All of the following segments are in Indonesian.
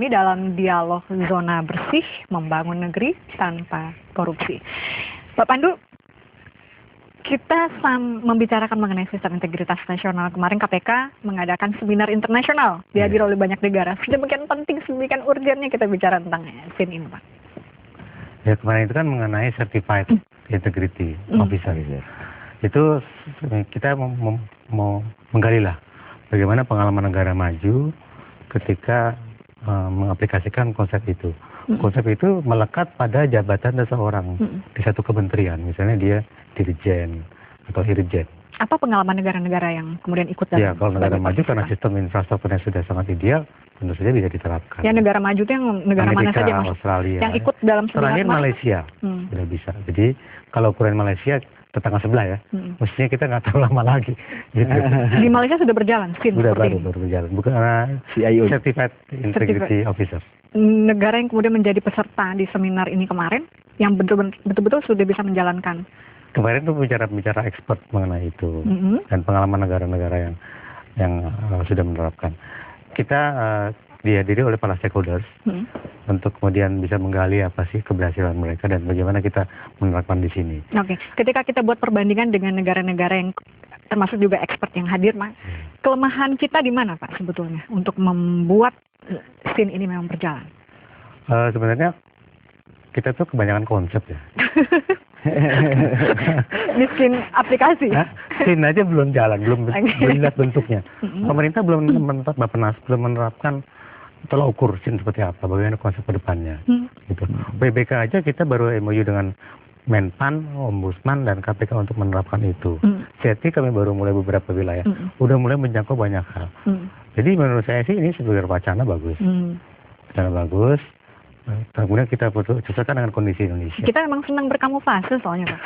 kami dalam dialog Zona Bersih Membangun Negeri Tanpa Korupsi. Pak Pandu, kita membicarakan mengenai sistem integritas nasional. Kemarin KPK mengadakan seminar internasional, dihadiri oleh banyak negara. Sedemikian penting, sedemikian urgennya kita bicara tentang SIN ini, Pak. Ya, kemarin itu kan mengenai Certified Integrity Officer. Itu kita mau menggali lah bagaimana pengalaman negara maju ketika mengaplikasikan konsep itu. Konsep itu melekat pada jabatan seseorang di satu kementerian, misalnya dia dirjen atau irjen. Apa pengalaman negara-negara yang kemudian ikut dalam? Ya, kalau negara maju karena sistem infrastrukturnya sudah sangat ideal, tentu saja bisa diterapkan. Ya, negara maju itu yang negara Amerika, mana saja, Mas? Australia, yang ikut dalam terakhir Malaysia sudah bisa. Jadi kalau ukuran Malaysia tetangga sebelah ya, mestinya kita nggak terlalu lama lagi. Gitu. Di Malaysia sudah berjalan SIN. Sudah baru berjalan, bukan CIO, Certified Integrity Officer. Negara yang kemudian menjadi peserta di seminar ini kemarin, yang betul-betul sudah bisa menjalankan. Kemarin tuh bicara expert mengenai itu dan pengalaman negara-negara yang sudah menerapkan. Kita dihadiri oleh para stakeholders untuk kemudian bisa menggali apa sih keberhasilan mereka dan bagaimana kita menerapkan di sini. Oke, ketika kita buat perbandingan dengan negara-negara yang termasuk juga expert yang hadir, Mas, kelemahan kita di mana, Pak, sebetulnya untuk membuat SIN ini memang berjalan? Sebenarnya kita tuh kebanyakan konsep ya. Miskin aplikasi. SIN aja belum jalan, belum lihat bentuknya. Pemerintah belum menerapkan tolak ukur SIN seperti apa, bagaimana konsep ke depannya. Gitu. PBK aja kita baru MOU dengan Menpan, Ombudsman, dan KPK untuk menerapkan itu. Jadi kami baru mulai beberapa wilayah, udah mulai menjangkau banyak hal. Jadi menurut saya sih ini sebagai wacana bagus. Wacana bagus. Kemudian kita sesuaikan dengan kondisi Indonesia. Kita memang senang berkamuflase soalnya, Pak.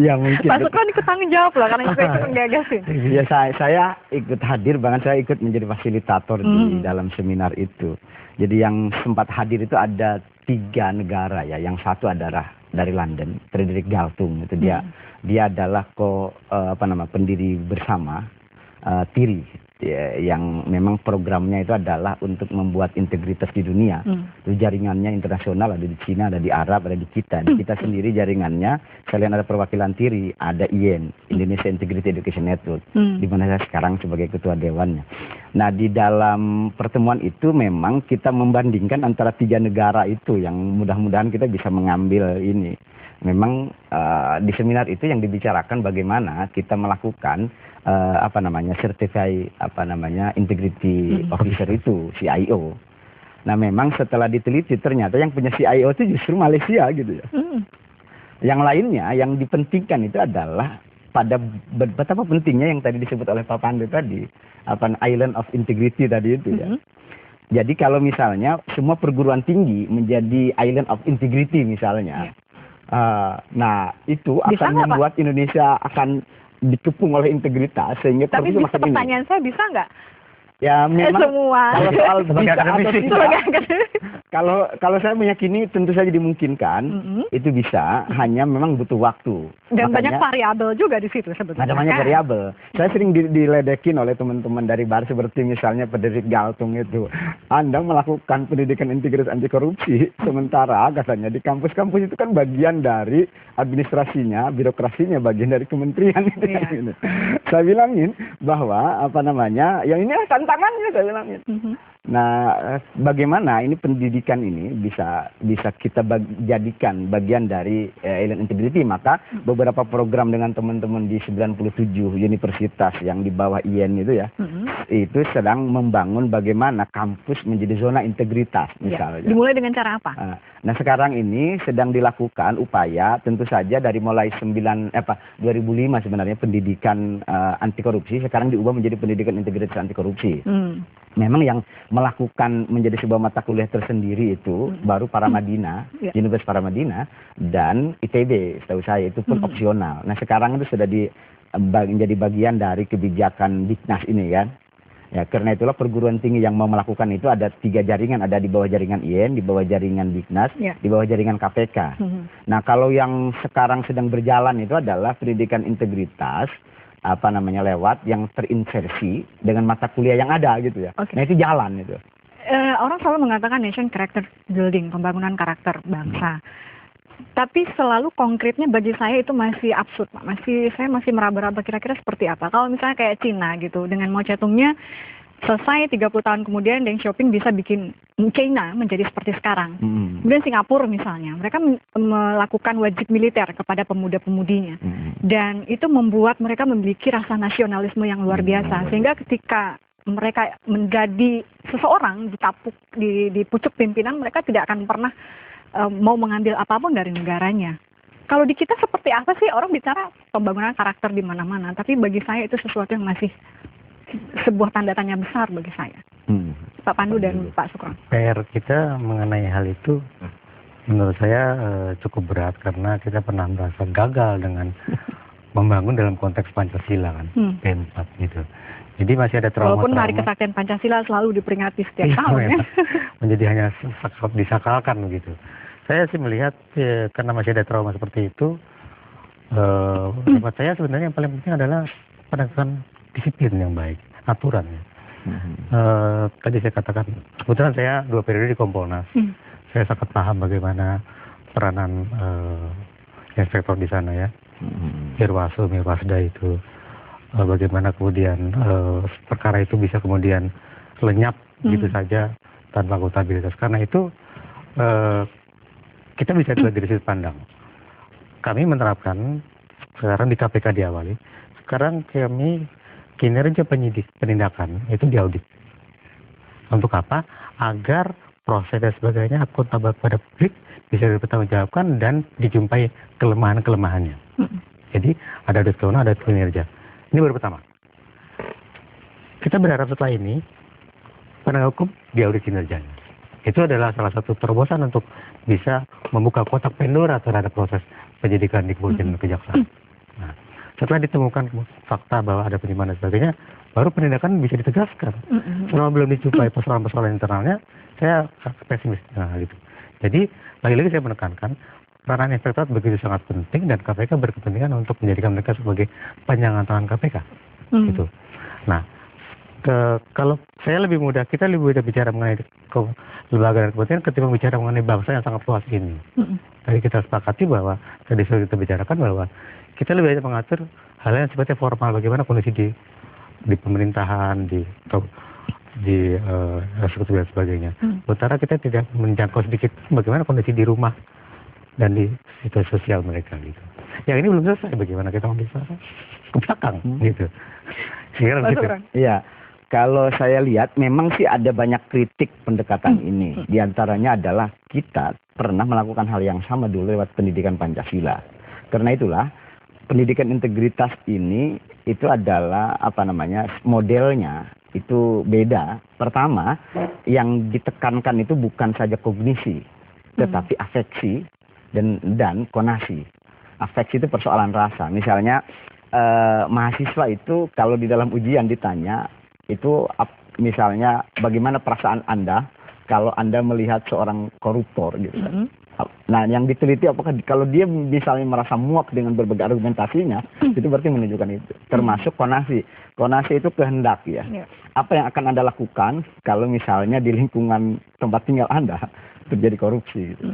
Ya mungkin. Pak Sukron ikut tanggung jawab lah karena ikut menggagasin. Ya saya ikut hadir, bahkan saya ikut menjadi fasilitator di dalam seminar itu. Jadi yang sempat hadir itu ada 3 negara ya. Yang satu adalah dari London, Frederick Galtung. Itu dia adalah pendiri bersama TIRI. Ya, yang memang programnya itu adalah untuk membuat integritas di dunia. Itu jaringannya internasional, ada di Cina, ada di Arab, ada di kita. Di kita sendiri jaringannya, selain ada perwakilan TIRI, ada IEN, Indonesia Integrity Education Network, di mana saya sekarang sebagai ketua dewannya. Nah, di dalam pertemuan itu memang kita membandingkan antara 3 negara itu yang mudah-mudahan kita bisa mengambil ini. Memang di seminar itu yang dibicarakan bagaimana kita melakukan certified integrity officer itu, CIO. Nah, memang setelah diteliti ternyata yang punya CIO itu justru Malaysia gitu ya. Yang lainnya yang dipentingkan itu adalah pada betapa pentingnya yang tadi disebut oleh Pak Pandu tadi, Island of Integrity tadi itu ya. Jadi kalau misalnya semua perguruan tinggi menjadi Island of Integrity misalnya, nah itu akan membuat Indonesia akan dikepung oleh integritas sehingga tapi pertanyaan saya bisa nggak? Ya memang semua. Kalau soal sebagai akademisi, kalau saya meyakini tentu saja dimungkinkan, itu bisa, hanya memang butuh waktu. Dan banyak variabel juga di situ sebetulnya. Ada banyak variabel. Saya sering diledekin oleh teman-teman dari BAR seperti misalnya Frederick Galtung itu. Anda melakukan pendidikan integritas anti korupsi, sementara katanya di kampus-kampus itu kan bagian dari administrasinya, birokrasinya, bagian dari kementerian itu. Saya bilangin bahwa yang ini tantangannya saya bilangin. Nah, bagaimana ini pendidikan ini bisa kita jadikan bagian dari Island Integrity, maka beberapa program dengan teman-teman di 97 universitas yang di bawah IEN itu ya, itu sedang membangun bagaimana kampus menjadi zona integritas misalnya. Dimulai dengan cara apa? Nah, sekarang ini sedang dilakukan upaya tentu saja dari mulai 2005 sebenarnya pendidikan anti korupsi, sekarang diubah menjadi pendidikan integritas anti korupsi. Memang yang melakukan menjadi sebuah mata kuliah tersendiri itu baru Paramadina, Universitas Paramadina dan ITB, setahu saya itu pun opsional. Nah, sekarang itu sudah menjadi bagian dari kebijakan Diknas ini kan. Ya, karena itulah perguruan tinggi yang mau melakukan itu ada 3 jaringan, ada di bawah jaringan IEN, di bawah jaringan Diknas, di bawah jaringan KPK. Nah, kalau yang sekarang sedang berjalan itu adalah pendidikan integritas lewat yang terinsersi dengan mata kuliah yang ada gitu ya. Nah, itu jalan itu. orang selalu mengatakan nation character building, pembangunan karakter bangsa. Tapi selalu konkretnya bagi saya itu masih absurd, Pak. Saya masih meraba-raba kira-kira seperti apa. Kalau misalnya kayak Cina gitu, dengan Mao Zedongnya selesai 30 tahun kemudian Deng Xiaoping bisa bikin China menjadi seperti sekarang. Kemudian Singapura misalnya, mereka melakukan wajib militer kepada pemuda-pemudinya. Dan itu membuat mereka memiliki rasa nasionalisme yang luar biasa. Sehingga ketika mereka menjadi seseorang di pucuk pimpinan, mereka tidak akan pernah mau mengambil apapun dari negaranya. Kalau di kita seperti apa sih? Orang bicara pembangunan karakter di mana-mana, tapi bagi saya itu sesuatu yang masih sebuah tanda tanya besar bagi saya. Pak Pandu dan Pak Sukron. PR kita mengenai hal itu menurut saya cukup berat karena kita pernah merasa gagal dengan membangun dalam konteks Pancasila kan, P4 gitu. Jadi masih ada trauma. Walaupun Hari Kesaktian Pancasila selalu diperingati setiap tahun ya. Menjadi hanya disakralkan begitu. Saya sih melihat karena masih ada trauma seperti itu, buat saya sebenarnya yang paling penting adalah penegakan disiplin yang baik, aturan. Tadi saya katakan, kebetulan saya 2 periode di Kompolnas. Saya sangat paham bagaimana peranan inspektor di sana ya, Irwasu, Mirwasda itu, bagaimana kemudian perkara itu bisa kemudian lenyap gitu saja tanpa akuntabilitas. Karena itu kita bisa lihat dari sudut pandang. Kami menerapkan sekarang di KPK diawali. Sekarang kami kinerja penindakan itu diaudit. Untuk apa? Agar proses dan sebagainya akuntabel pada publik bisa dipertanggungjawabkan dan dijumpai kelemahan-kelemahannya. Jadi ada audit keuangan, ada audit kinerja. Ini baru pertama. Kita berharap setelah ini penegak hukum diaudit kinerjanya. Itu adalah salah satu terobosan untuk bisa membuka kotak Pandora terhadap proses penyidikan di kepolisian dan kejaksaan. Nah, setelah ditemukan fakta bahwa ada penyimpangan dan sebagainya, baru penindakan bisa ditegaskan. Selama belum dijumpai persoalan-persoalan internalnya, saya pesimis dengan hal itu. Jadi, lagi-lagi saya menekankan, peranan inspektorat begitu sangat penting dan KPK berkepentingan untuk menjadikan mereka sebagai penyandang tangan KPK. Gitu. Nah, kalau saya lebih mudah, kita lebih mudah bicara mengenai lembaga dan kepentingan ketimbang bicara mengenai bangsa yang sangat luas ini. Tadi kita sepakati bahwa, tadi sudah kita bicarakan bahwa kita lebih banyak mengatur hal yang sifatnya formal, bagaimana kondisi di pemerintahan, di eksekutif dan sebagainya. Sementara kita tidak menjangkau sedikit bagaimana kondisi di rumah dan di situasi sosial mereka gitu. Yang ini belum selesai, bagaimana kita bisa ke belakang gitu. Iya, kalau saya lihat memang sih ada banyak kritik pendekatan ini. Di antaranya adalah kita pernah melakukan hal yang sama dulu lewat pendidikan Pancasila. Karena itulah pendidikan integritas ini itu adalah modelnya itu beda. Pertama, yang ditekankan itu bukan saja kognisi, tetapi afeksi dan konasi. Afeksi itu persoalan rasa. Misalnya mahasiswa itu kalau di dalam ujian ditanya itu misalnya bagaimana perasaan Anda kalau Anda melihat seorang koruptor gitu kan. Nah, yang diteliti apakah kalau dia misalnya merasa muak dengan berbagai argumentasinya, itu berarti menunjukkan itu. Termasuk konasi. Konasi itu kehendak ya. Apa yang akan Anda lakukan kalau misalnya di lingkungan tempat tinggal Anda terjadi korupsi gitu.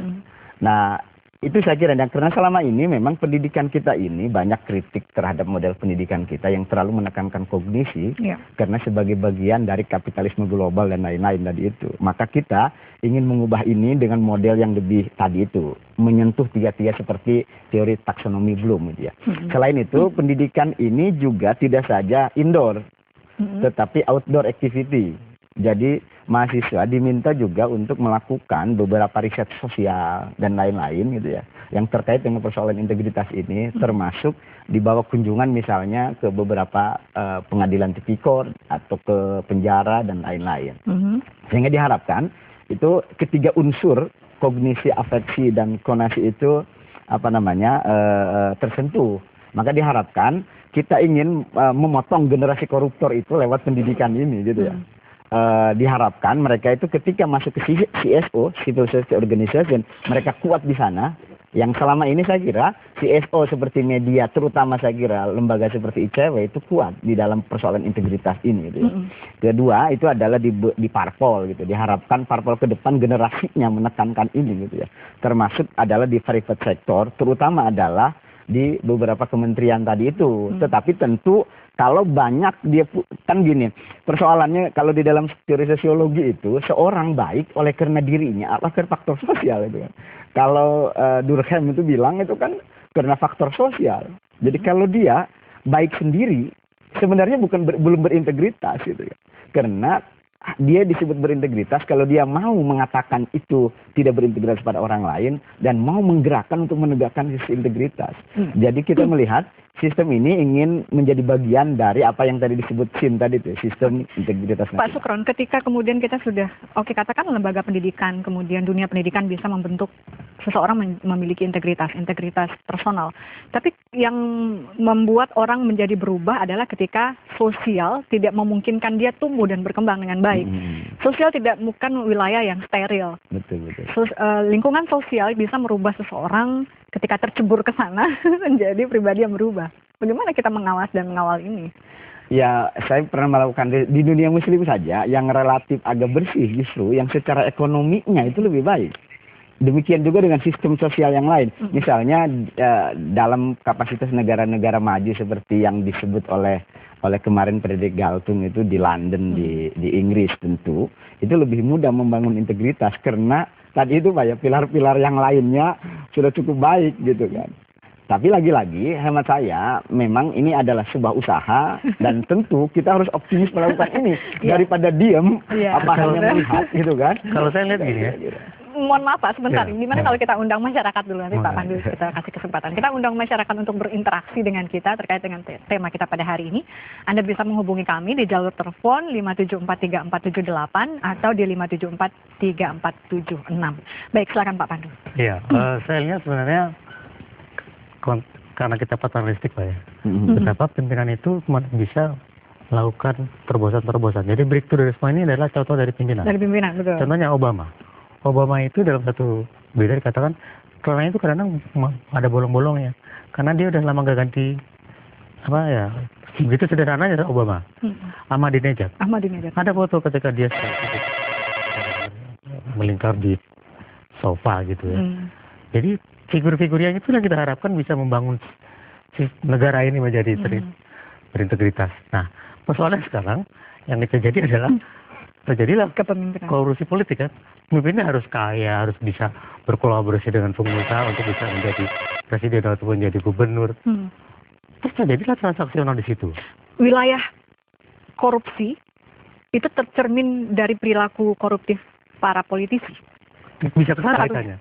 Nah, itu saya kira, dan karena selama ini memang pendidikan kita ini banyak kritik terhadap model pendidikan kita yang terlalu menekankan kognisi, karena sebagai bagian dari kapitalisme global dan lain-lain tadi itu. Maka kita ingin mengubah ini dengan model yang lebih tadi itu, menyentuh tiga-tiga seperti teori taksonomi Bloom gitu ya. Selain itu, pendidikan ini juga tidak saja indoor, tetapi outdoor activity. Jadi mahasiswa diminta juga untuk melakukan beberapa riset sosial dan lain-lain gitu ya, yang terkait dengan persoalan integritas ini, termasuk dibawa kunjungan misalnya ke beberapa pengadilan tipikor atau ke penjara dan lain-lain. Sehingga diharapkan itu ketiga unsur kognisi, afeksi dan konasi itu tersentuh. Maka diharapkan kita ingin memotong generasi koruptor itu lewat pendidikan ini gitu ya. Diharapkan mereka itu ketika masuk ke CSO, Civil Society Organization, mereka kuat di sana, Yang selama ini saya kira CSO seperti media, terutama saya kira lembaga seperti ICW itu kuat di dalam persoalan integritas ini gitu ya. Kedua itu adalah di parpol gitu. Diharapkan parpol ke depan generasinya menekankan ini gitu ya. Termasuk adalah di private sector, terutama adalah di beberapa kementerian tadi itu. Tetapi tentu kalau banyak dia kan gini, persoalannya kalau di dalam teori sosiologi itu seorang baik oleh karena dirinya atau karena faktor sosial itu kan. Kalau Durkheim itu bilang itu kan karena faktor sosial. Jadi kalau dia baik sendiri sebenarnya belum berintegritas gitu ya. Karena dia disebut berintegritas kalau dia mau mengatakan itu tidak berintegritas pada orang lain dan mau menggerakkan untuk menegakkan sisi integritas. Jadi kita melihat sistem ini ingin menjadi bagian dari apa yang tadi disebut SIN tadi itu, sistem integritas nasional. Pak Sukron, ketika kemudian kita sudah, katakan lembaga pendidikan, kemudian dunia pendidikan bisa membentuk seseorang memiliki integritas personal. Tapi yang membuat orang menjadi berubah adalah ketika sosial tidak memungkinkan dia tumbuh dan berkembang dengan baik. Sosial bukan wilayah yang steril. Betul. Lingkungan sosial bisa merubah seseorang ketika tercebur ke sana menjadi pribadi yang berubah. Bagaimana kita mengawas dan mengawal ini? Ya, saya pernah melakukan di dunia muslim saja yang relatif agak bersih justru, yang secara ekonominya itu lebih baik. Demikian juga dengan sistem sosial yang lain. Misalnya dalam kapasitas negara-negara maju seperti yang disebut oleh kemarin Fredrik Galtung itu di London, di Inggris tentu, itu lebih mudah membangun integritas karena tadi itu Pak ya, pilar-pilar yang lainnya sudah cukup baik gitu kan. Tapi lagi-lagi hemat saya memang ini adalah sebuah usaha dan tentu kita harus optimis melakukan ini daripada diem hanya melihat gitu kan. Kalau saya lihat gini ya. Mohon maaf Pak, sebentar. Gimana kalau kita undang masyarakat dulu, nanti Pak Pandu kita kasih kesempatan. Kita undang masyarakat untuk berinteraksi dengan kita terkait dengan tema kita pada hari ini. Anda bisa menghubungi kami di jalur telepon 5743478 atau di 5743476. Baik, silakan Pak Pandu. Iya, saya lihat sebenarnya karena kita paternalistik Pak ya. Betapa pimpinan itu bisa melakukan terobosan-terobosan. Jadi breakthrough dari semua ini adalah contoh dari pimpinan. Dari pimpinan, betul. Contohnya Obama itu dalam satu berita dikatakan celananya itu kadang ada bolong-bolongnya karena dia udah lama gak ganti begitu sederhananya Obama. Ahmadinejad ada foto ketika dia melingkar di sofa gitu ya. Jadi figur-figur yang itu yang kita harapkan bisa membangun negara ini menjadi berintegritas. Nah, persoalan sekarang yang terjadi adalah terjadilah kepemimpinan, korupsi politik kan. Pemimpinnya harus kaya, harus bisa berkolaborasi dengan pengusaha untuk bisa menjadi presiden ataupun menjadi gubernur. Terus terjadilah transaksional di situ. Wilayah korupsi itu tercermin dari perilaku koruptif para politisi. Bisa ke sana kaitannya.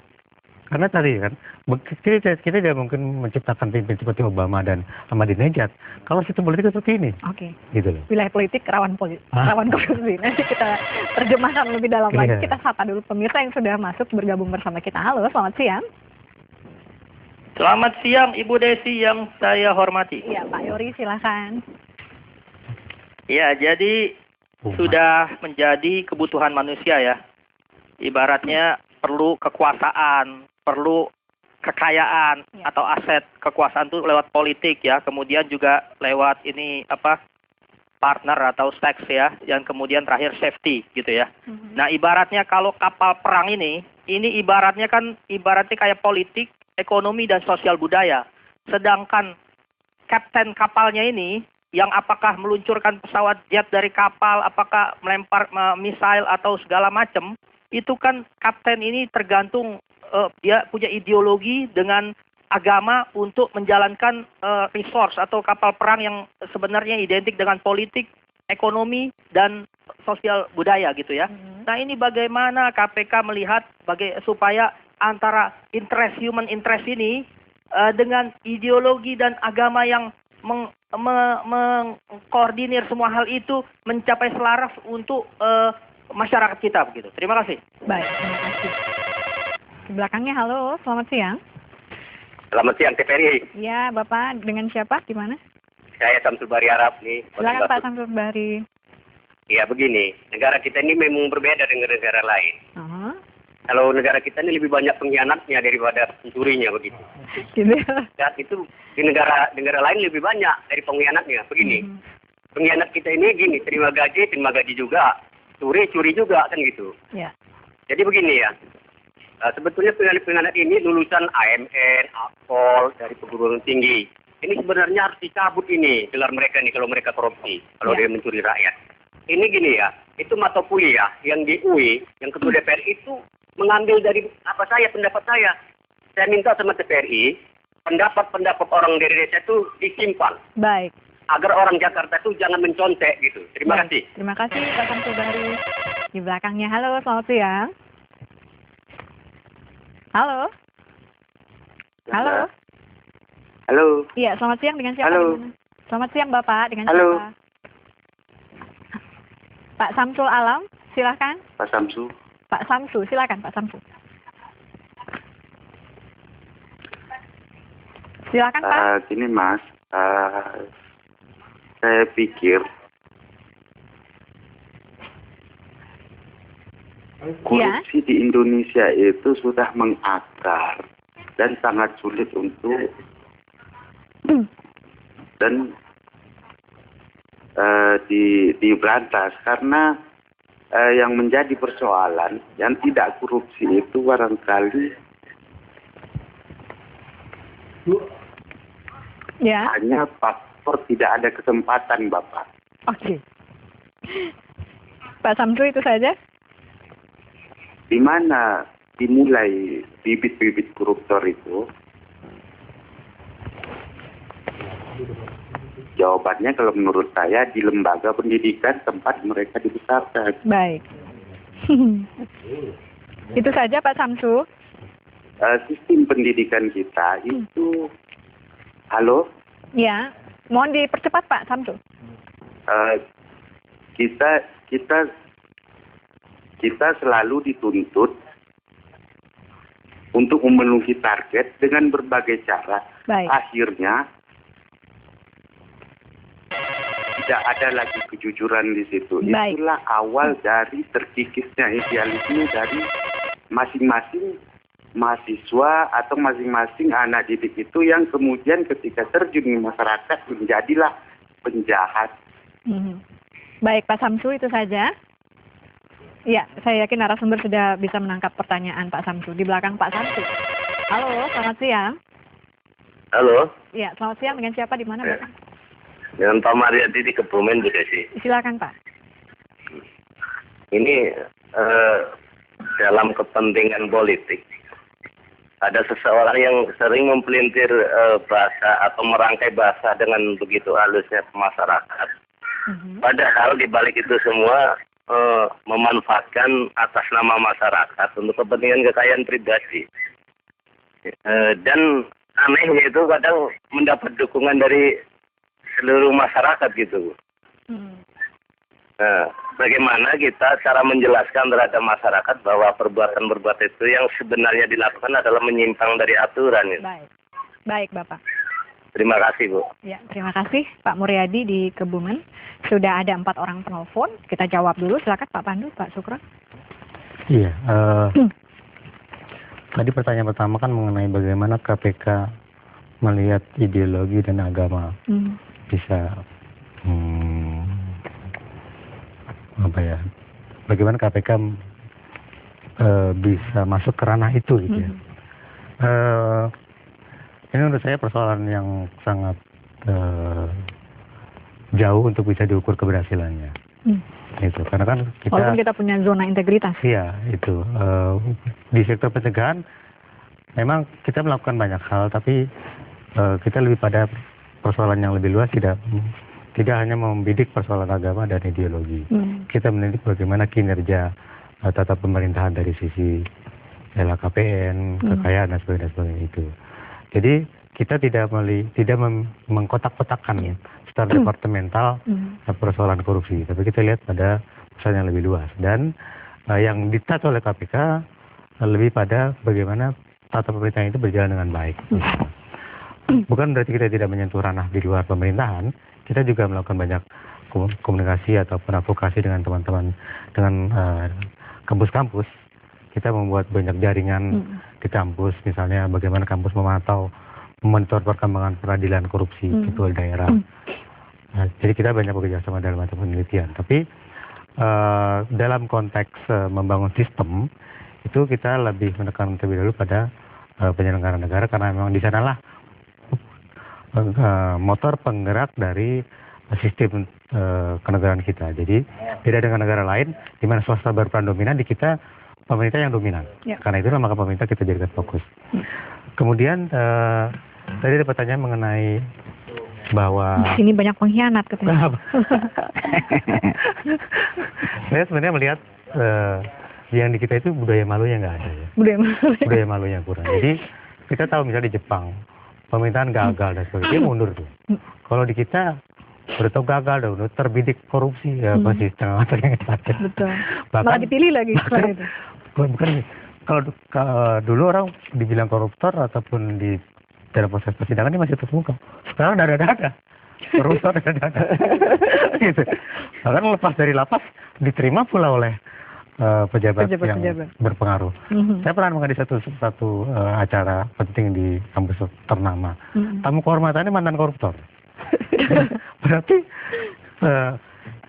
Karena tadi kan, kita tidak mungkin menciptakan pimpin seperti Obama dan Ahmadinejad kalau sistem politik seperti ini. Oke. Gitu loh. Wilayah politik rawan korupsi. Nanti kita terjemahkan lebih dalam lagi. Kita sapa dulu pemirsa yang sudah masuk bergabung bersama kita. Halo, selamat siang. Selamat siang Ibu Desi yang saya hormati. Iya, Pak Yori silakan. Ya, jadi sudah menjadi kebutuhan manusia ya. Ibaratnya perlu kekuasaan, perlu kekayaan atau aset kekuasaan itu lewat politik ya, kemudian juga lewat partner atau seks ya, yang kemudian terakhir safety gitu ya. Nah, ibaratnya kalau kapal perang ini ibaratnya kayak politik, ekonomi dan sosial budaya. Sedangkan kapten kapalnya ini yang apakah meluncurkan pesawat jet dari kapal, apakah melempar misail atau segala macam, itu kan kapten ini tergantung dia punya ideologi dengan agama untuk menjalankan resource atau kapal perang yang sebenarnya identik dengan politik, ekonomi, dan sosial budaya gitu ya. Nah, ini bagaimana KPK melihat supaya antara human interest ini dengan ideologi dan agama yang mengkoordinir semua hal itu mencapai selaras untuk masyarakat kita begitu. Terima kasih. Baik, terima kasih. Di belakangnya, halo, selamat siang. Selamat siang, TVRI. Iya, Bapak dengan siapa? Di mana? Saya Samsul Bari Arab nih. Silakan Pak Samsul Bari. Ya begini, negara kita ini memang berbeda dengan negara lain. kalau negara kita ini lebih banyak pengkhianatnya daripada pencurinya begitu. Gitu ya. Dan itu di negara lain lebih banyak dari pengkhianatnya. Begini, pengkhianat kita ini gini, terima gaji juga, curi juga kan gitu. Ya. Jadi begini ya, sebetulnya pengkhianat ini lulusan AMN, APOL dari perguruan tinggi. Ini sebenarnya harus dicabut ini gelar mereka nih kalau mereka korupsi, kalau dia mencuri rakyat. Ini gini ya, itu mata kuliah yang di UI, yang ketua DPR itu mengambil dari pendapat saya. Saya minta sama TPRI, pendapat orang dari desa itu disimpan. Baik. Agar orang Jakarta itu jangan mencontek gitu. Terima kasih. Terima kasih Pak Samsul dari di belakangnya. Halo, selamat siang. Halo. Halo. Halo. Iya, selamat siang, dengan siapa? Halo. Di mana? Selamat siang Bapak, dengan Halo. siapa? Pak Samsul Alam, silakan. Pak Samsu. Pak Samsu, silakan Pak Samsu. Silakan Pak. Gini Mas, saya pikir korupsi di Indonesia itu sudah mengakar dan sangat sulit untuk dan diberantas, karena yang menjadi persoalan yang tidak korupsi itu barangkali hanya faktor tidak ada kesempatan, Bapak. Oke. Pak Samsu, itu saja. Di mana dimulai bibit-bibit koruptor itu? Jawabannya kalau menurut saya di lembaga pendidikan tempat mereka dibesarkan. Baik. Itu saja Pak Samsu. Sistem pendidikan kita itu, halo? Ya, mohon dipercepat Pak Samsu. Kita selalu dituntut untuk memenuhi target dengan berbagai cara. Baik. Akhirnya tidak ada lagi kejujuran di situ. Baik. Itulah awal dari terkikisnya idealisme dari masing-masing mahasiswa atau masing-masing anak didik itu, yang kemudian ketika terjun di masyarakat menjadilah penjahat. Baik Pak Samsu, itu saja. Ya, saya yakin narasumber sudah bisa menangkap pertanyaan Pak Samsu. Di belakang Pak Samsu. Halo, selamat siang. Halo. Ya, selamat siang, dengan siapa, di mana Bapak? Dengan Pak Mariadi di Kebumen, Bu Desi. Silakan Pak. Ini dalam kepentingan politik, ada seseorang yang sering mempelintir bahasa atau merangkai bahasa dengan begitu halusnya ke masyarakat. Padahal di balik itu semua memanfaatkan atas nama masyarakat untuk kepentingan kekayaan pribadi. Dan anehnya itu kadang mendapat dukungan dari seluruh masyarakat gitu. Bagaimana kita cara menjelaskan terhadap masyarakat bahwa perbuatan-perbuatan itu yang sebenarnya dilakukan adalah menyimpang dari aturan. Gitu. Baik Bapak. Terima kasih, Bu. Ya, terima kasih Pak Muryadi di Kebumen. Sudah ada 4 orang penelpon. Kita jawab dulu. Silakan Pak Pandu, Pak Sukron. Iya. Tadi pertanyaan pertama kan mengenai bagaimana KPK melihat ideologi dan agama bisa bagaimana KPK bisa masuk ke ranah itu gitu ya. Ini menurut saya persoalan yang sangat jauh untuk bisa diukur keberhasilannya. Itu karena kan walaupun kita punya zona integritas. Iya, itu di sektor pencegahan memang kita melakukan banyak hal, tapi kita lebih pada persoalan yang lebih luas, tidak hanya membidik persoalan agama dan ideologi. Kita mendidik bagaimana kinerja tata pemerintahan dari sisi LHKPN, kekayaan dan sebagainya itu. Jadi kita tidak mengkotak-kotakkan secara departemental persoalan korupsi, tapi kita lihat pada persoalan yang lebih luas, dan yang ditata oleh KPK lebih pada bagaimana tata pemerintahan itu berjalan dengan baik. Bukan berarti kita tidak menyentuh ranah di luar pemerintahan, kita juga melakukan banyak komunikasi ataupun advokasi dengan teman-teman, dengan kampus-kampus kita membuat banyak jaringan di kampus, misalnya bagaimana kampus memonitor perkembangan peradilan korupsi di daerah. Nah, jadi kita banyak bekerja sama dalam macam penelitian. Tapi dalam konteks membangun sistem itu kita lebih menekan terlebih dahulu pada penyelenggara negara, karena memang di sanalah motor penggerak dari sistem kenegaraan kita. Jadi beda dengan negara lain di mana swasta berperan dominan, di kita pemerintah yang dominan. Karena itulah maka pemerintah kita jadikan fokus. Kemudian tadi ada pertanyaan mengenai bahwa di sini banyak pengkhianat katanya. Saya sebenarnya melihat yang di kita itu budaya malunya nggak ada ya. Budaya malunya kurang. Jadi kita tahu misalnya di Jepang pemerintahan gagal dan sebagainya, mundur tuh. Kalau di kita udah tahu gagal, udah terbidik korupsi, ya pasti setengah mata yang sakit. Betul. Malah dipilih lagi setelah itu. Bukan kalau dulu orang dibilang koruptor ataupun di dalam proses persidangan ini masih terbuka. Sekarang dada-dada. Koruptor dada-dada. Gitu. Bahkan lepas dari lapas diterima pula oleh pejabat yang berpengaruh. Saya pernah menghadiri satu acara penting di kampus ternama. Tamu kehormatannya mantan koruptor. Berarti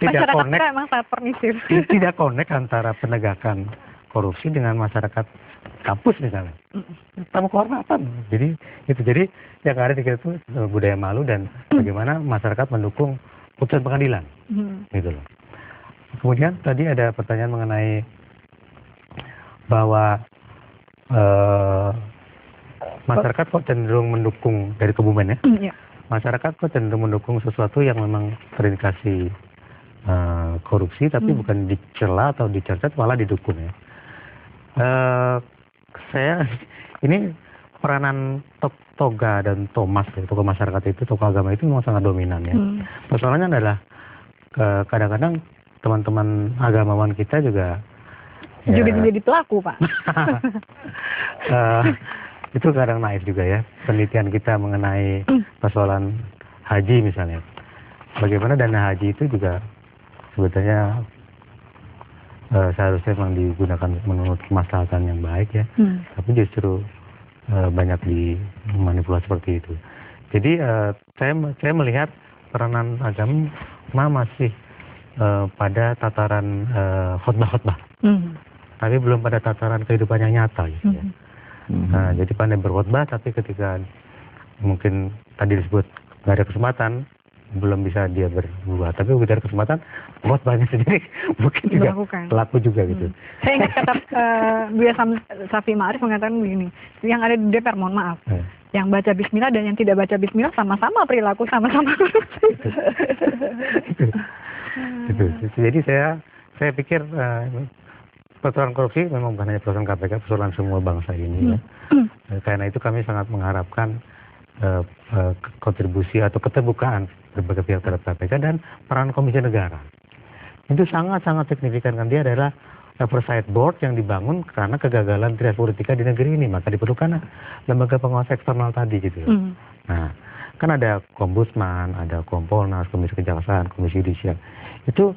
tidak connect. Emang sangat permisif. Tidak connect antara penegakan korupsi dengan masyarakat kampus misalnya. Tamu kehormatan. Jadi yang ada di kita itu budaya malu dan bagaimana masyarakat mendukung putusan pengadilan. Gitu loh. Kemudian tadi ada pertanyaan mengenai bahwa masyarakat kok cenderung mendukung dari Kebumen ya. Masyarakat kok cenderung mendukung sesuatu yang memang terindikasi korupsi, tapi bukan dicela atau dicatat, malah didukung ya. Saya ini peranan toga dan Thomas ya, tokoh masyarakat itu, tokoh agama itu memang sangat dominan ya. Persoalannya adalah kadang-kadang teman-teman agamawan kita juga menjadi pelaku, Pak. Itu kadang naif juga ya, penelitian kita mengenai persoalan haji misalnya. Bagaimana dana haji itu juga sebetulnya seharusnya memang digunakan menurut kemaslahatan yang baik ya. Tapi justru banyak dimanipulasi seperti itu. Jadi saya melihat peranan agama masih pada tataran khotbah-khotbah. Tapi belum pada tataran kehidupan yang nyata gitu ya. Nah, jadi pandai berkhotbah, tapi ketika mungkin tadi disebut nggak ada kesempatan, belum bisa dia berbuat. Tapi begitu ada kesempatan, khotbahnya sendiri mungkin juga pelaku juga gitu. Saya ingat kata Buya Safi Ma'arif mengatakan begini, yang ada di DPR, mohon maaf, yang baca bismillah dan yang tidak baca bismillah sama-sama perilaku, sama-sama korupsi. Gitu. Jadi saya pikir persoalan korupsi memang bukan hanya persoalan KPK, persoalan semua bangsa ini ya. Karena itu kami sangat mengharapkan kontribusi atau keterbukaan berbagai pihak terhadap KPK dan peran Komisi Negara. Itu sangat-sangat signifikan, kan dia adalah oversight board yang dibangun karena kegagalan trias politika di negeri ini, maka diperlukan lembaga pengawas eksternal tadi gitu. Nah, kan ada Kombusman, ada Kompolnas, Komisi Kejaksaan, Komisi Yudisial. Itu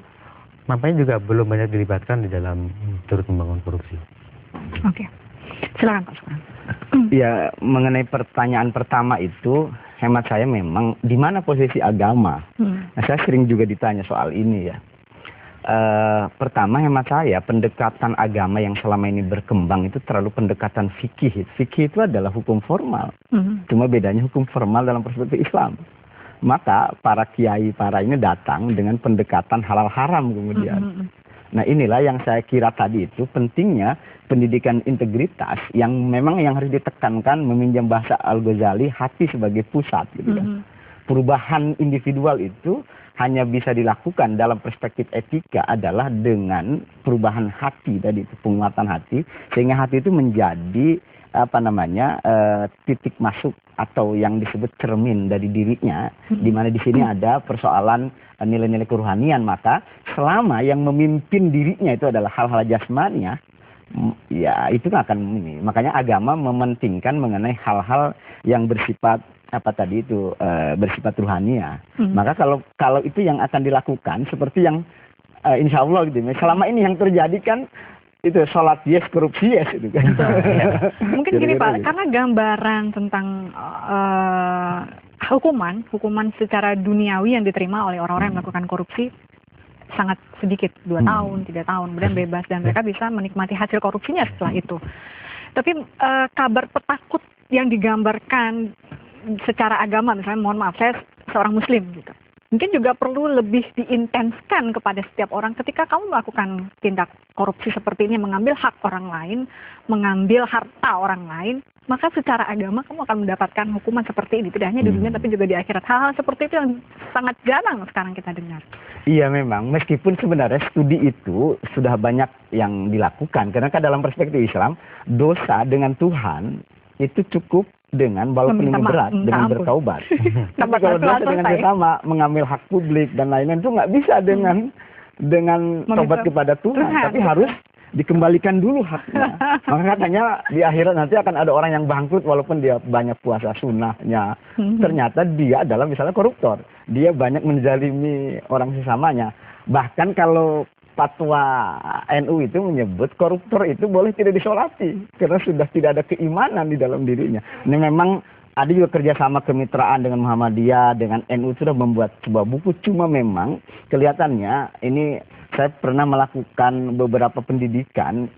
nampaknya juga belum banyak dilibatkan di dalam turut membangun korupsi. Oke, silakan Pak Sukran. Ya, mengenai pertanyaan pertama itu, hemat saya memang di mana posisi agama. Nah, saya sering juga ditanya soal ini ya. Pertama, hemat saya pendekatan agama yang selama ini berkembang itu terlalu pendekatan fikih. Fikih itu adalah hukum formal. Cuma bedanya hukum formal dalam perspektif Islam. Maka para kiai para ini datang dengan pendekatan halal haram kemudian. Nah, inilah yang saya kira tadi itu pentingnya pendidikan integritas yang memang yang harus ditekankan, meminjam bahasa Al-Ghazali, hati sebagai pusat gitu kan. Perubahan individual itu hanya bisa dilakukan dalam perspektif etika adalah dengan perubahan hati tadi, penguatan hati, sehingga hati itu menjadi titik masuk atau yang disebut cermin dari dirinya, di mana di sini ada persoalan nilai-nilai kerohanian. Maka selama yang memimpin dirinya itu adalah hal-hal jasmania, ya itu akan ini. Makanya agama mementingkan mengenai hal-hal yang bersifat bersifat ruhania. Maka kalau itu yang akan dilakukan seperti yang insya Allah gitu. Selama ini yang terjadi kan itu sholat yes, korupsi yes itu kan. Mungkin gini Pak, karena gambaran tentang hukuman secara duniawi yang diterima oleh orang-orang yang melakukan korupsi sangat sedikit, 2 tahun, 3 tahun, kemudian bebas dan mereka bisa menikmati hasil korupsinya setelah itu. Tapi kabar petakut yang digambarkan secara agama, misalnya mohon maaf saya seorang muslim gitu. Mungkin juga perlu lebih diintenskan kepada setiap orang ketika kamu melakukan tindak korupsi seperti ini, mengambil hak orang lain, mengambil harta orang lain, maka secara agama kamu akan mendapatkan hukuman seperti ini. Tidak hanya di dunia tapi juga di akhirat. Hal-hal seperti itu yang sangat jarang sekarang kita dengar. Iya memang, meskipun sebenarnya studi itu sudah banyak yang dilakukan. Karena kan dalam perspektif Islam, dosa dengan Tuhan itu cukup dengan walaupun ini berat, dengan bertaubat. Tapi kalau dosa dengan sesama, mengambil hak publik dan lain-lain itu nggak bisa dengan taubat kepada Tuhan. Tapi harus dikembalikan dulu haknya. Maka katanya di akhirat nanti akan ada orang yang bangkrut walaupun dia banyak puasa sunnahnya. Ternyata dia adalah misalnya koruptor. Dia banyak menzalimi orang sesamanya. Bahkan kalau fatwa NU itu menyebut koruptor itu boleh tidak disolati karena sudah tidak ada keimanan di dalam dirinya. Ini memang ada juga kerjasama kemitraan dengan Muhammadiyah, dengan NU sudah membuat sebuah buku. Cuma memang kelihatannya ini saya pernah melakukan beberapa pendidikan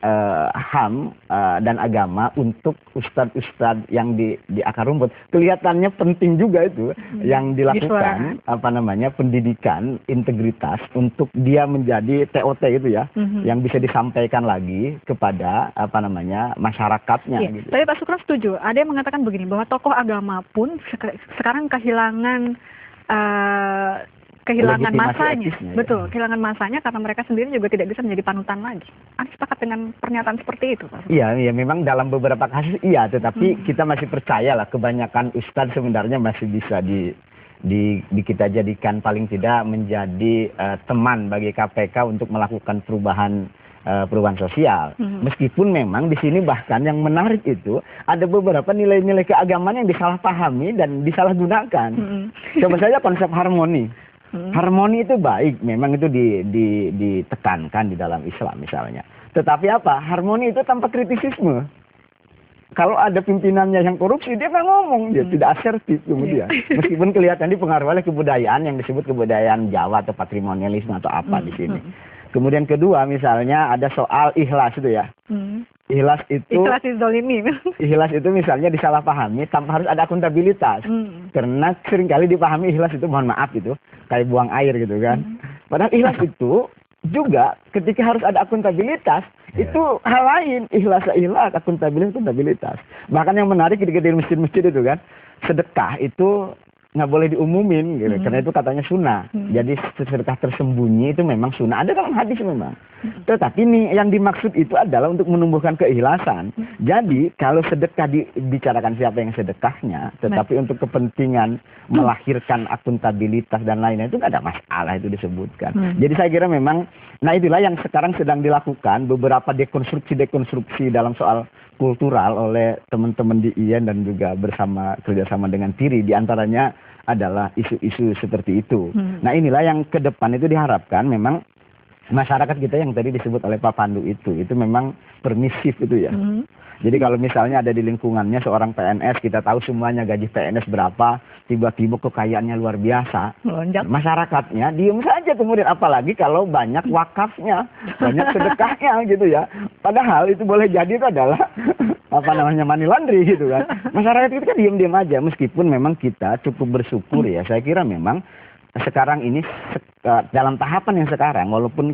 HAM dan agama untuk ustadz-ustadz yang di akar rumput. Kelihatannya penting juga itu yang dilakukan pendidikan integritas untuk dia menjadi TOT itu ya, yang bisa disampaikan lagi kepada masyarakatnya. Iya. Gitu. Tapi Pak Sukron setuju. Ada yang mengatakan begini bahwa tokoh agama pun sekarang kehilangan masanya, etisnya, betul, kehilangan masanya karena mereka sendiri juga tidak bisa menjadi panutan lagi. Anda sepakat dengan pernyataan seperti itu, Pak? Iya, memang dalam beberapa kasus iya, tetapi kita masih percaya lah kebanyakan ustadz sebenarnya masih bisa kita jadikan paling tidak menjadi teman bagi KPK untuk melakukan perubahan sosial. Meskipun memang di sini bahkan yang menarik itu ada beberapa nilai-nilai keagamaan yang disalahpahami dan disalahgunakan. Coba saja konsep harmoni. Harmoni itu baik, memang itu ditekankan di dalam Islam misalnya. Tetapi apa? Harmoni itu tanpa kritisisme. Kalau ada pimpinannya yang korupsi, dia nggak ngomong, dia tidak asertif kemudian. Meskipun kelihatan dipengaruhi oleh kebudayaan yang disebut kebudayaan Jawa atau patrimonialisme atau apa di sini. Kemudian kedua misalnya ada soal ikhlas itu ya. Ikhlas itu misalnya disalahpahami tanpa harus ada akuntabilitas. Karena seringkali dipahami ikhlas itu mohon maaf itu kayak buang air gitu kan. Padahal ikhlas itu juga ketika harus ada akuntabilitas itu hal lain. Ikhlas, akuntabilitas. Bahkan yang menarik di masjid-masjid itu kan, sedekah itu nggak boleh diumumin gitu. Karena itu katanya sunnah. Jadi sedekah tersembunyi itu memang sunnah, ada dalam hadis memang. Tetapi nih yang dimaksud itu adalah untuk menumbuhkan keikhlasan. Jadi kalau sedekah dibicarakan siapa yang sedekahnya, tetapi untuk kepentingan melahirkan akuntabilitas dan lainnya itu nggak ada masalah itu disebutkan. Jadi saya kira memang, nah itulah yang sekarang sedang dilakukan beberapa dekonstruksi dalam soal kultural oleh teman-teman di IAIN dan juga kerjasama dengan TIRI, diantaranya adalah isu-isu seperti itu. Nah inilah yang ke depan itu diharapkan memang masyarakat kita yang tadi disebut oleh Pak Pandu itu memang permisif itu ya. Jadi kalau misalnya ada di lingkungannya seorang PNS, kita tahu semuanya gaji PNS berapa, tiba-tiba kekayaannya luar biasa. Melonjak. Masyarakatnya diem saja kemudian, apalagi kalau banyak wakafnya, banyak sedekahnya gitu ya. Padahal itu boleh jadi itu adalah money laundry gitu kan. Masyarakat itu kan diem-diem aja, meskipun memang kita cukup bersyukur ya. Saya kira memang sekarang ini dalam tahapan yang sekarang, walaupun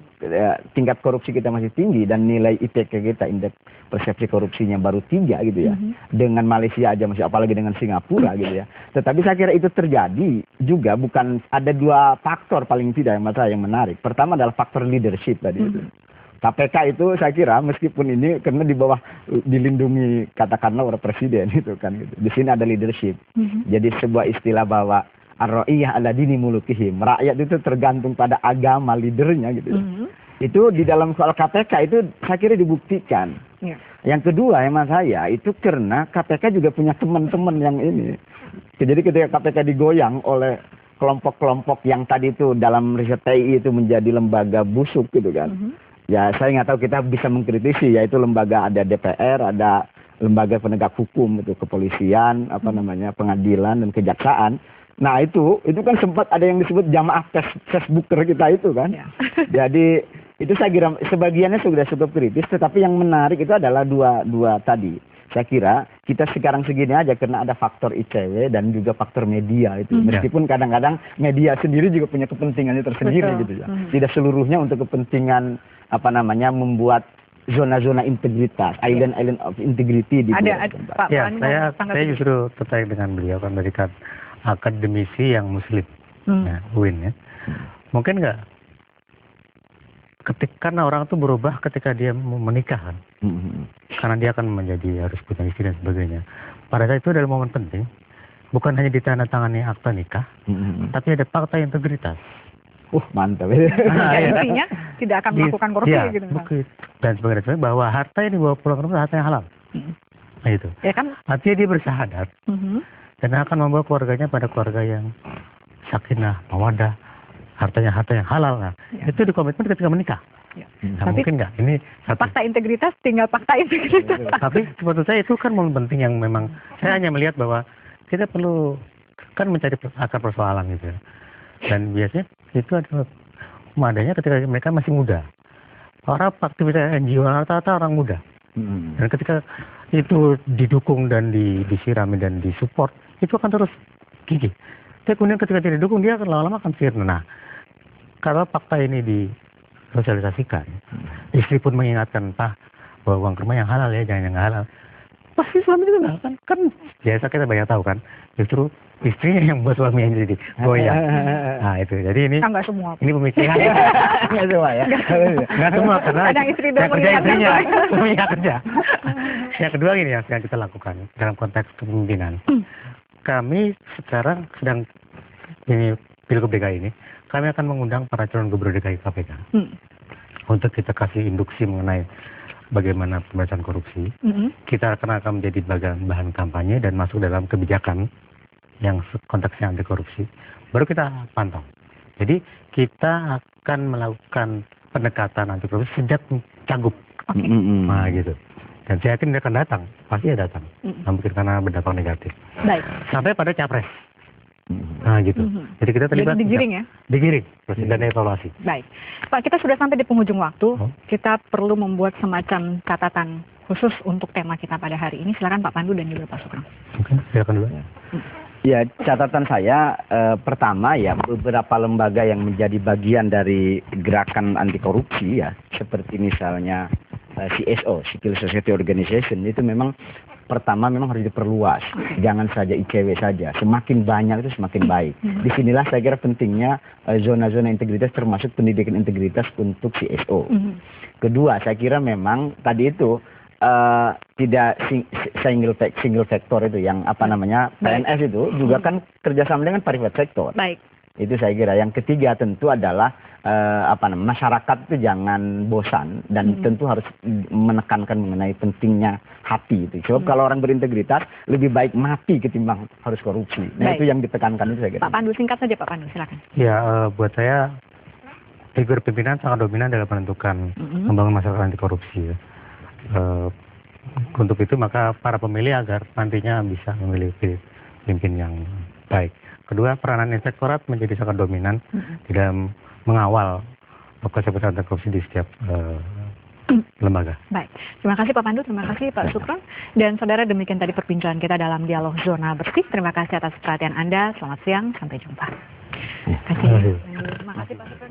tingkat korupsi kita masih tinggi dan nilai IPK kita, indeks persepsi korupsinya baru 3 gitu ya, dengan Malaysia aja masih, apalagi dengan Singapura gitu ya. Tetapi saya kira itu terjadi juga bukan, ada 2 faktor paling tidak yang menarik. Pertama adalah faktor leadership tadi itu. KPK itu saya kira meskipun ini karena di bawah dilindungi katakanlah oleh presiden itu kan gitu. Di sini ada leadership. Jadi sebuah istilah bahwa ar-ra'iyah ala dini mulukihim. Rakyat itu tergantung pada agama leadernya gitu. Itu di dalam soal KPK itu saya kira dibuktikan. Yang kedua hemat saya itu karena KPK juga punya teman-teman yang ini. Jadi ketika KPK digoyang oleh kelompok-kelompok yang tadi itu dalam riset TI itu menjadi lembaga busuk gitu kan. ya saya nggak tahu kita bisa mengkritisi, yaitu lembaga ada DPR, ada lembaga penegak hukum itu kepolisian, apa namanya pengadilan dan kejaksaan. Nah itu kan sempat ada yang disebut jamaah Facebooker kita itu kan. Ya. Jadi itu saya kira sebagiannya sudah cukup kritis, tetapi yang menarik itu adalah dua tadi. Saya kira kita sekarang segini aja karena ada faktor ICW dan juga faktor media itu. Meskipun kadang-kadang media sendiri juga punya kepentingannya tersendiri. Betul. Gitu ya. Tidak seluruhnya untuk kepentingan apa namanya membuat zona-zona integritas, island of integrity di Pak ya, saya justru tertarik dengan beliau kan dari akademisi yang muslim, ya, UIN ya. Mungkin nggak karena orang itu berubah ketika dia mau menikah kan, karena dia akan menjadi harus punya istri dan sebagainya. Pada saat itu adalah momen penting, bukan hanya ditandatangani akta nikah, tapi ada fakta integritas. Mantap. Intinya tidak akan melakukan korupsi gitu. Dan sebagainya, bahwa harta yang dibawa pulang ke rumah harta yang halal. Nah itu. Ya kan? Artinya dia bersahadat dan akan membawa keluarganya pada keluarga yang sakinah, mawadah, hartanya harta yang halal. Nah, itu dikomitmen ketika menikah. Ya. Nah, mungkin nggak? Ini fakta integritas, tinggal fakta integritas. Tapi menurut saya itu kan momen penting yang memang saya hanya melihat bahwa kita perlu kan mencari akar persoalan gitu ya. Dan biasanya itu adalah adanya ketika mereka masih muda. Orang aktivitas NGO rata-rata orang muda. Dan ketika itu didukung dan disirami dan disupport, itu akan terus gigih. Tapi kemudian ketika tidak didukung, dia akan lama-lama akan sirna. Nah, kalau fakta ini disosialisasikan, istri pun mengingatkan, Pak, bahwa uang rumah yang halal ya, jangan yang nggak halal. Pasti suami juga nggak akan. Kan biasa kita banyak tahu kan, justru istrinya yang buat suaminya jadi goyah. Nah itu, jadi ini Nggak semua. ini pemikiran. Nggak semua ya. Nggak semua karena Kadang istri yang kerja istrinya, mengingatkan. suaminya kerja. Yang kedua gini yang kita lakukan dalam konteks kepemimpinan. Kami sekarang sedang ini Pilgub DKI ini, kami akan mengundang para calon gubernur DKI KPK untuk kita kasih induksi mengenai bagaimana pemberantasan korupsi. Kita akan menjadi bahan kampanye dan masuk dalam kebijakan yang konteksnya anti korupsi. Baru kita pantau. Jadi kita akan melakukan pendekatan anti korupsi sejak cagup. Nah gitu. Dan saya yakin dia akan datang, pasti dia datang. Mungkin karena berdampak negatif. Baik. Sampai pada capres. Nah gitu. Jadi kita terlibat. Jadi digiring ya? Digiring, dan evaluasi. Baik. Pak, kita sudah sampai di penghujung waktu. Kita perlu membuat semacam catatan khusus untuk tema kita pada hari ini. Silakan Pak Pandu dan juga Pak Sukron. Mungkin silakan dulu. Ya, catatan saya pertama ya beberapa lembaga yang menjadi bagian dari gerakan anti korupsi ya, seperti misalnya CSO, Civil Society Organization, itu memang pertama memang harus diperluas, jangan saja ICW saja, semakin banyak itu semakin baik. Disinilah saya kira pentingnya zona-zona integritas termasuk pendidikan integritas untuk CSO. Kedua, saya kira memang tadi itu tidak single factor itu yang apa namanya PNS itu juga kan kerjasama dengan private sector. Baik. Itu saya kira. Yang ketiga tentu adalah masyarakat itu jangan bosan dan tentu harus menekankan mengenai pentingnya hati itu. Sebab kalau orang berintegritas lebih baik mati ketimbang harus korupsi. Nah itu yang ditekankan itu saya kira. Pak Pandu, singkat saja Pak Pandu, silakan. Ya, buat saya figur pimpinan sangat dominan dalam menentukan membangun masyarakat anti korupsi. Ya. Untuk itu maka para pemilih agar nantinya bisa memilih pemimpin yang baik. Kedua, peranan inspektorat menjadi sangat dominan di dalam mengawal proses anti korupsi di setiap lembaga. Baik, terima kasih Pak Pandu, terima kasih Pak Sukron. Dan saudara, demikian tadi perbincangan kita dalam dialog Zona Bersih. Terima kasih atas perhatian Anda. Selamat siang, sampai jumpa. Terima kasih Pak Sukron.